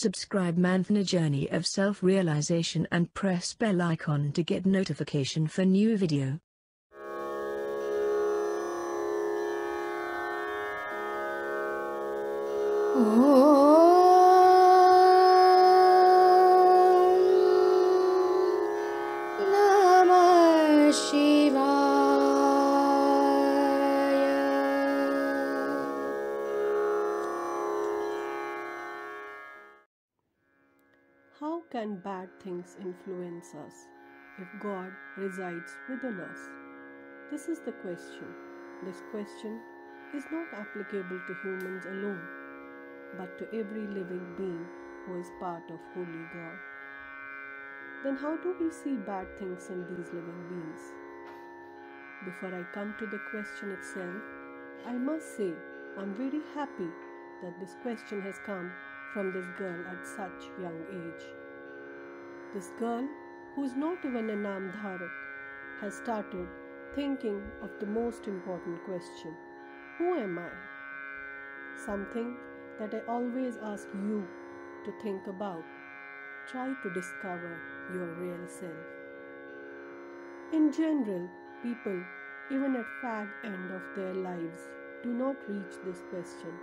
Subscribe man for a journey of self-realization and press bell icon to get notification for new video. Namah Shivaya. How can bad things influence us if God resides within us? This is the question. This question is not applicable to humans alone, but to every living being who is part of Holy God. Then how do we see bad things in these living beings? Before I come to the question itself, I must say I'm very happy that this question has come from this girl at such young age. This girl, who is not even a Naam Dharak, has started thinking of the most important question: who am I? Something that I always ask you to think about. Try to discover your real self. In general, people, even at fag end of their lives, do not reach this question.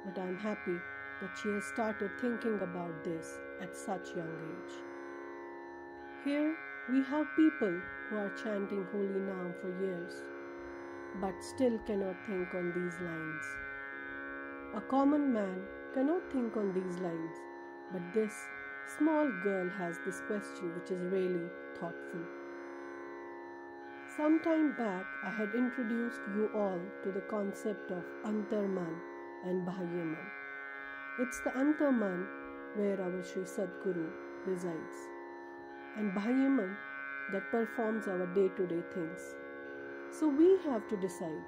But I am happy that she has started thinking about this at such young age. Here we have people who are chanting Holy Naam for years, but still cannot think on these lines. A common man cannot think on these lines, but this small girl has this question which is really thoughtful. Some time back, I had introduced you all to the concept of Antarman and Bahyaman. It's the Antarman where our Shri Sadguru resides, and Bahyaman that performs our day-to-day things. So we have to decide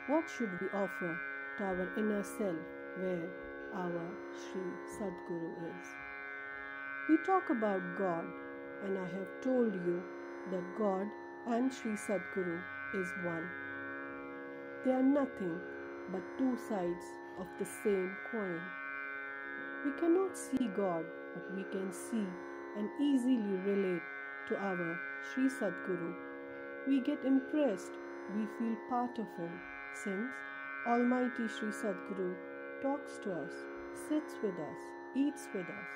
what should we offer to our inner self where our Shri Sadguru is. We talk about God, and I have told you that God and Shri Sadguru is one. They are nothing but two sides of the same coin. We cannot see God, but we can see and easily relate to our Shri Sadguru. We get impressed, we feel part of Him, since Almighty Shri Sadguru talks to us, sits with us, eats with us.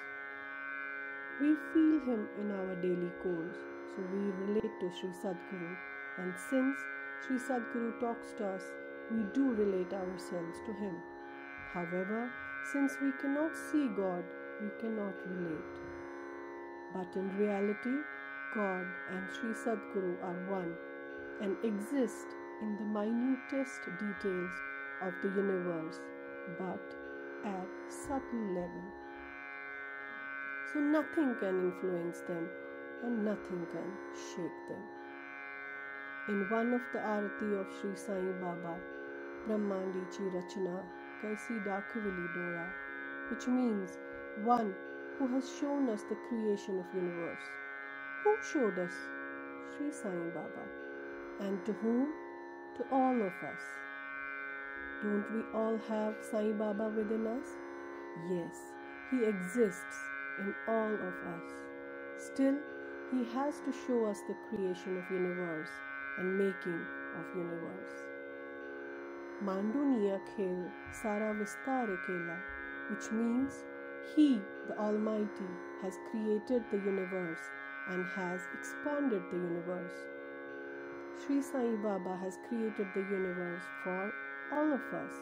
We feel Him in our daily course, so we relate to Shri Sadguru, and since Shri Sadguru talks to us, we do relate ourselves to Him. However, since we cannot see God, we cannot relate. But in reality, God and Shri Sadguru are one and exist in the minutest details of the universe, but at subtle level. So nothing can influence them and nothing can shake them. In one of the Arati of Shri Sai Baba, Brahmandi Chi Rachana Kaisi Dakhvili Dora, which means one who has shown us the creation of universe. Who showed us? Shri Sai Baba. And to whom? To all of us. Don't we all have Sai Baba within us? Yes, He exists in all of us. Still, He has to show us the creation of universe and making of universe. Manduniya khel sara vistare kela, which means He, the Almighty, has created the universe and has expanded the universe. Shri Sai Baba has created the universe for all of us,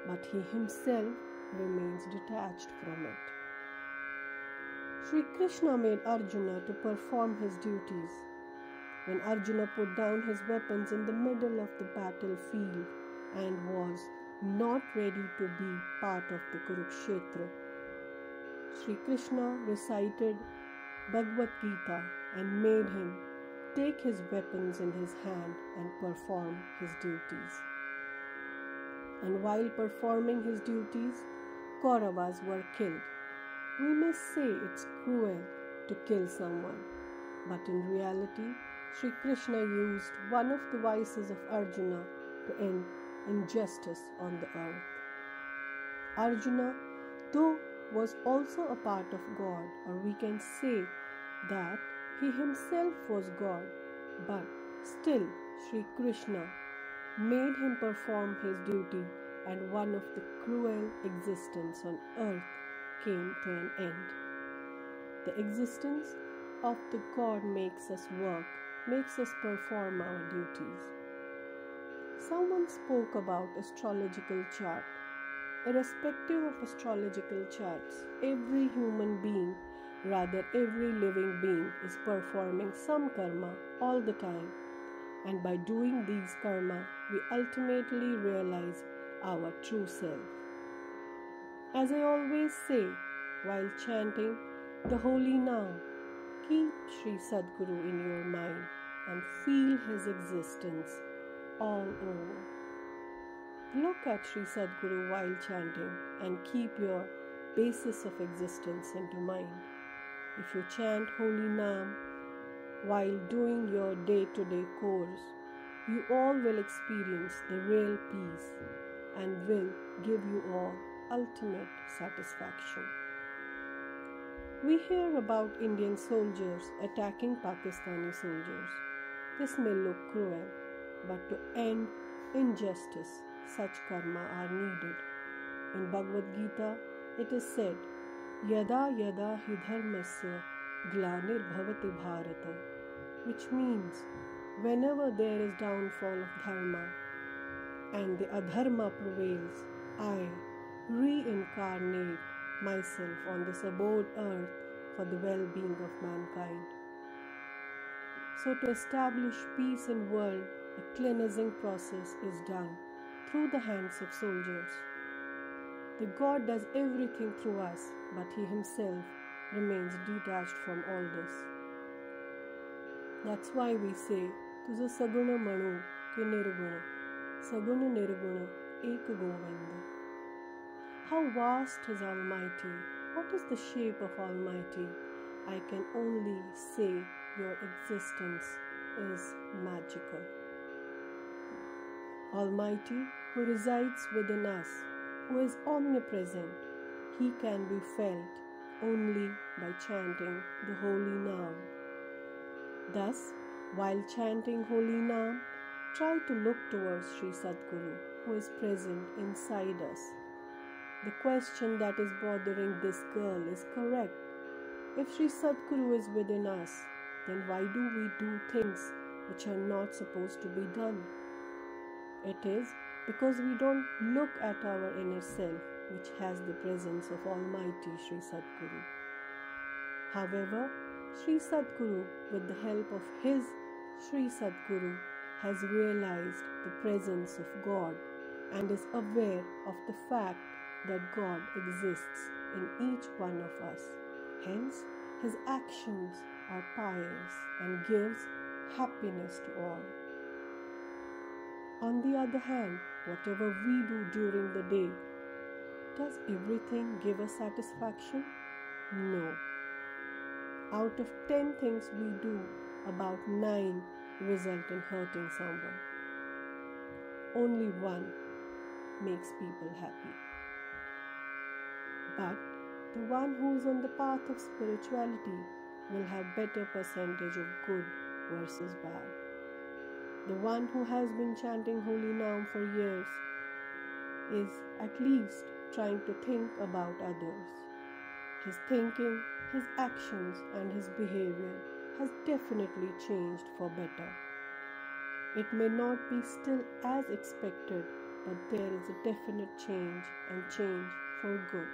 but He Himself remains detached from it. Shri Krishna made Arjuna to perform his duties. When Arjuna put down his weapons in the middle of the battlefield and was not ready to be part of the Kurukshetra, Shri Krishna recited Bhagavad Gita and made him take his weapons in his hand and perform his duties. And while performing his duties, Kauravas were killed. We may say it's cruel to kill someone, but in reality, Shri Krishna used one of the vices of Arjuna to end injustice on the earth. Arjuna, though was also a part of God, or we can say that he himself was God, but still Sri Krishna made him perform his duty, and one of the cruel existence on earth came to an end. The existence of the God makes us work, makes us perform our duties. Someone spoke about astrological chart. Irrespective of astrological charts, every human being, rather every living being, is performing some karma all the time. And by doing these karma, we ultimately realize our true self. As I always say while chanting the holy Naam, keep Shri Sadguru in your mind and feel his existence all over. Look at Shri Sadguru while chanting and keep your basis of existence into mind. If you chant holy Naam while doing your day-to-day course, you all will experience the real peace and will give you all ultimate satisfaction. We hear about Indian soldiers attacking Pakistani soldiers. This may look cruel, but to end injustice, such karma are needed. In Bhagavad Gita, it is said, Yada yada hi dharmasya glanir bhavati bharata, which means whenever there is downfall of dharma and the adharma prevails, I reincarnate myself on this abode earth for the well-being of mankind. So to establish peace in the world, a cleansing process is done through the hands of soldiers. The God does everything through us, but he himself remains detached from all this. That's why we say, Tuja saguna manu ke nirguna, saguna nirguna ek govinda. How vast is Almighty? What is the shape of Almighty? I can only say your existence is magical. Almighty, who resides within us, who is omnipresent, he can be felt only by chanting the holy Naam. Thus, while chanting holy Naam, try to look towards Shri Sadguru, who is present inside us. The question that is bothering this girl is correct. If Shri Sadguru is within us, then why do we do things which are not supposed to be done? It is because we don't look at our inner self, which has the presence of Almighty Shri Sadguru. However, Shri Sadguru, with the help of his Shri Sadguru, has realized the presence of God and is aware of the fact that God exists in each one of us. Hence, his actions are pious and gives happiness to all. On the other hand, whatever we do during the day, does everything give us satisfaction? No. Out of 10 things we do, about 9 result in hurting someone. Only 1 makes people happy. But the one who is on the path of spirituality will have better percentage of good versus bad. The one who has been chanting holy Naam for years is at least trying to think about others. His thinking, his actions and his behavior has definitely changed for better. It may not be still as expected, but there is a definite change and change for good.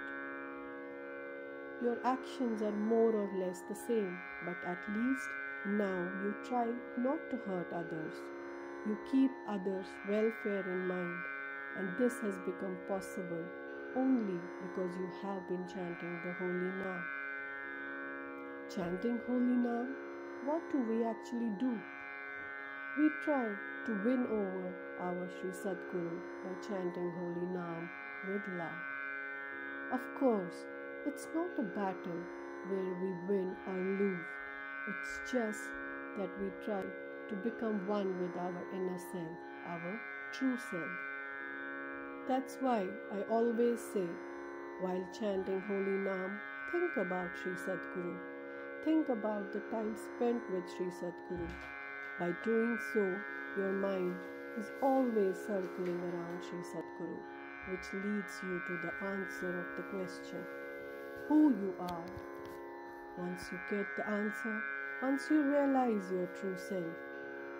Your actions are more or less the same, but at least now you try not to hurt others. You keep others' welfare in mind, and this has become possible only because you have been chanting the holy Naam. Chanting holy Naam, what do we actually do? We try to win over our Shri Sadguru by chanting holy Naam with love. Of course, it's not a battle where we win or lose. It's just that we try to become one with our inner self, our true self. That's why I always say, While chanting Holy Naam, think about Shri Sadguru. Think about the time spent with Shri Sadguru. By doing so, your mind is always circling around Shri Sadguru, which leads you to the answer of the question, who you are. Once you get the answer, once you realize your true self,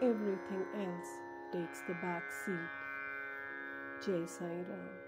everything else takes the back seat. Jai Sai Ram.